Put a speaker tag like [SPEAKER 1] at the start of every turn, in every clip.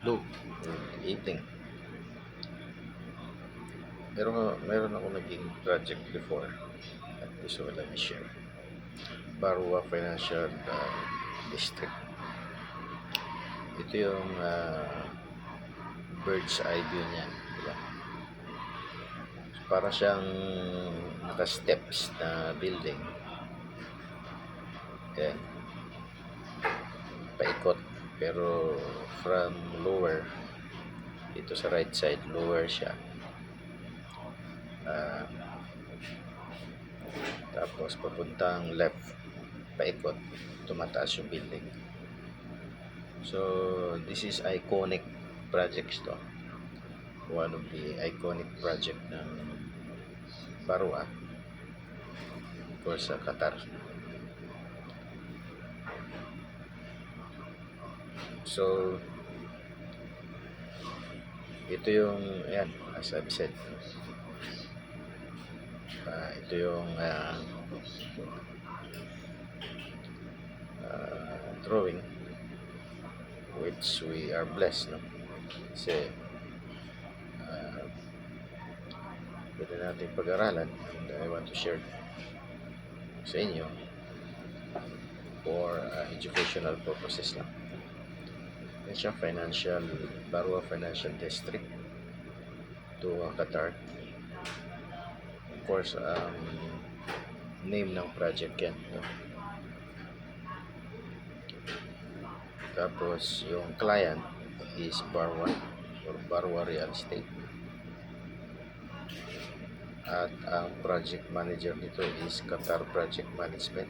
[SPEAKER 1] Hello, good evening. Meron ako naging project before at gusto ko lang i-share. Barua Financial District. Ito yung bird's eye view niya. Diba? Para siyang naka-steps na building. Yan. Paikot. Pero from lower, dito sa right side, lower siya. Tapos papuntang left, paikot, tumataas yung building. So this is iconic projects to. One of the iconic project ng Barua, of course, sa Qatar. So ito yung, ayan, as I've said, ito yung drawing which we are blessed, no? Kasi pwede natin pag-aralan, and I want to share sa inyo for educational purposes lang. Yan siya, Barua Financial District to Qatar. Of course, name ng project yan, no? Tapos yung client is Barwa or Barwa Real Estate, at ang project manager nito is Qatar Project Management.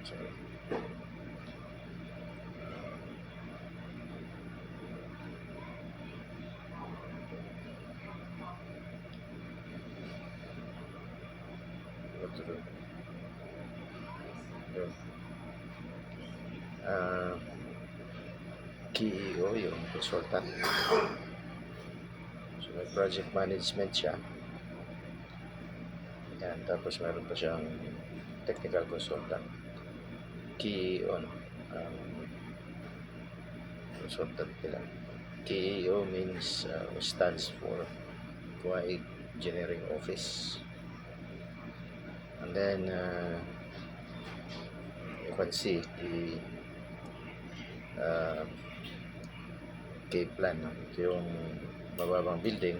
[SPEAKER 1] Sorry. What to do? KEO yung consultant. So may project management siya. Yan, tapos meron pa siyang technical consultant. KEO, consultant nila. KEO means stands for Kuwait Engineering Office. And then you can see the K-plan, no? Ito yung mababang building,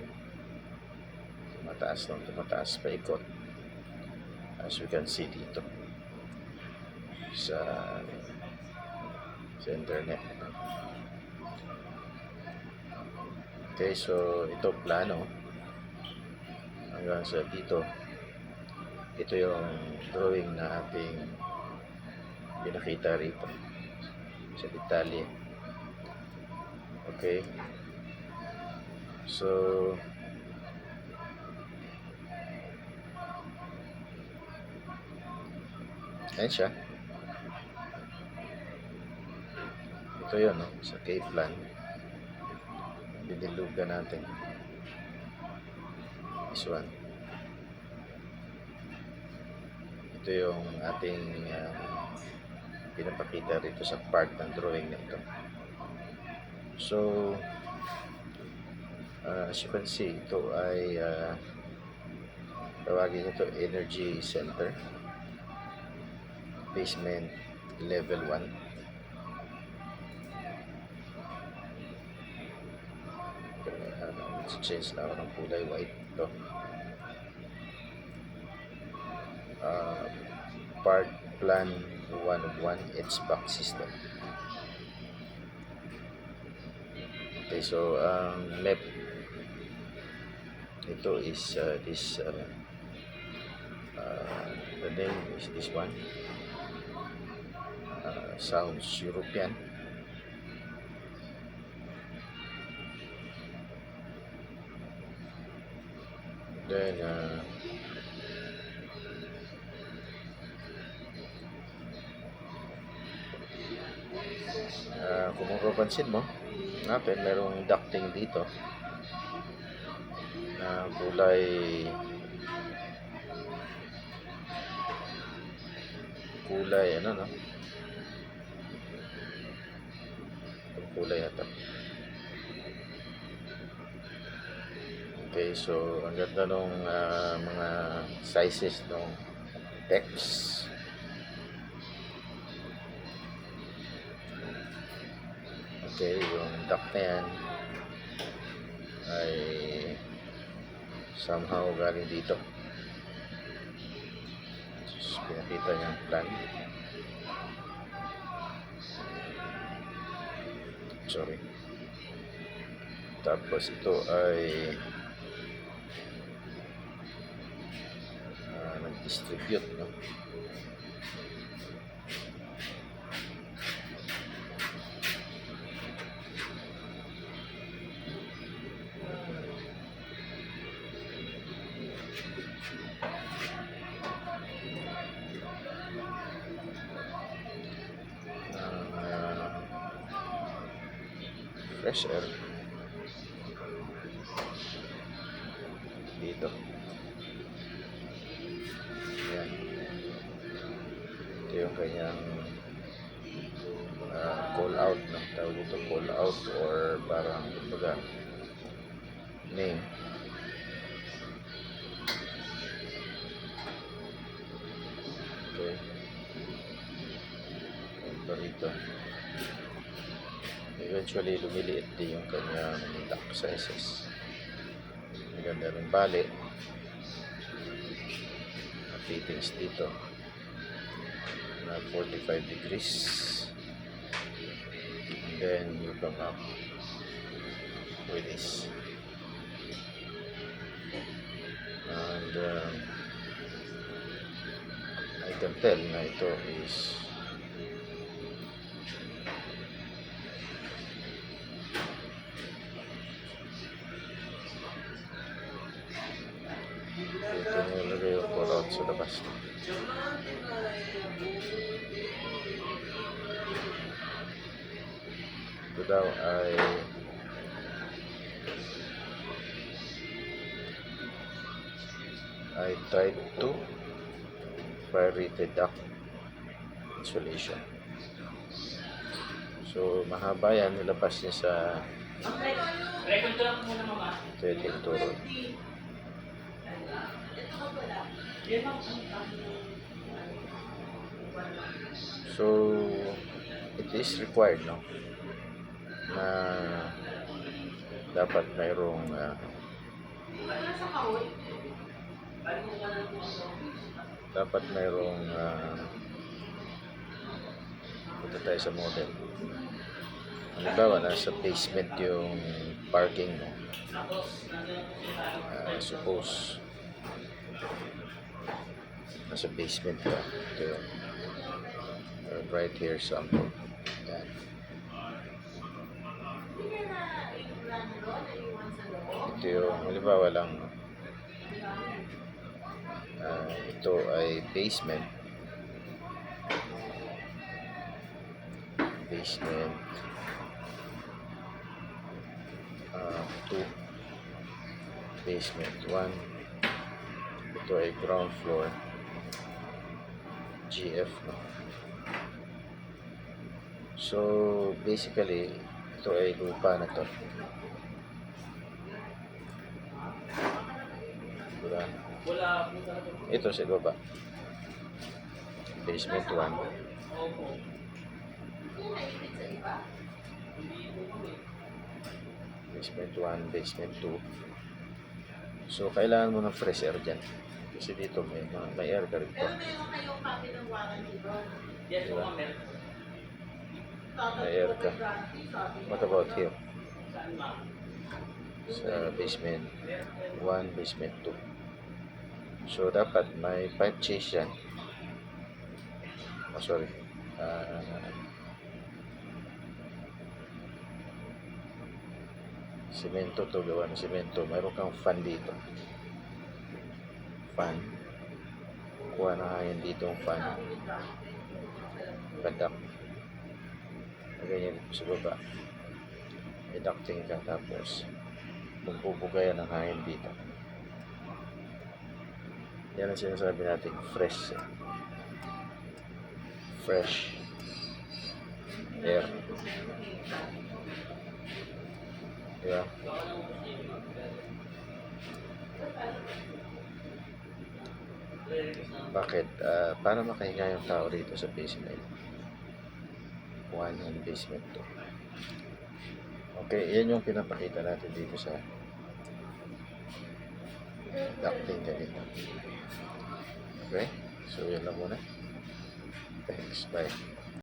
[SPEAKER 1] tumataas paikot, as we can see dito sa internet. Okay, so ito plano hanggang sa dito. Ito yung drawing na ating pinakita rito sa detalye. Okay, so ayan siya. Ito yun, no? Sa K-plan dinilugan natin. This one. Ito yung ating pinapakita rito sa part ng drawing nito. So as you can see, ito ay tawagin ito Energy Center, basement level 1. Change na ako ng kulay white. Ito part plan 1 of 1 HVAC system. Okay, so left ito is this the name is this one. Sounds European. Then kung mapapansin mo natin, merong ducting dito na kulay kulay, ano, no? Itong kulay yata. Okay, so ang ganda nung mga sizes ng text. Okay, yung duck na yan ay somehow galing dito. Just pinakita niya ang plan. Sorry. Tapos ito ay nag-distribute, no? Fresh air dito. Yan. Ito yung kanyang call out, no? Tawag dito call out or parang kumbaga name. Okay. Ito rito. Eventually, lumiliit din yung kanyang duck sizes. Maganda rin bali. Fittings dito na 45 degrees. And then you come up with this. And I can tell na ito is ito nilagay yung pour out sa labas. Ito daw ay I tried to fire-rated duct insulation. So mahaba yan, nilabas niya sa threading turo. So it is required, no, na dapat mayroong punta tayo sa model. Halimbawa, nasa basement yung parking mo. Suppose nasa basement ka. Ito yun. Right here sample. Yan. Ito yung halimbawa lang, ito ay basement 2, basement 1, ito ay ground floor GF, no? So basically ito ay lupa na to, diba? Ito sa baba basement 1, basement 1, basement 2. So kailangan mo ng fresh air dyan kasi dito may air ka rito, diba? May air ka. What about here sa basement 1, basement 2? So dapat may pipe chase yan. Semento to, gawa ng semento. Mayroon kang fan dito, fan, kuha na hangin dito ang fan, padak ganyan sa baba, may ducting ka, tapos magbubugayan ng hangin dito. Yan ang sinasabi natin fresh. fresh air. Diba? Bakit? Para makahinga yung tao rito sa basement 1 and basement 2. Okay, yan yung pinapakita natin dito sa ducting ganito. Okay? So, yan lang muna. Thanks. Bye.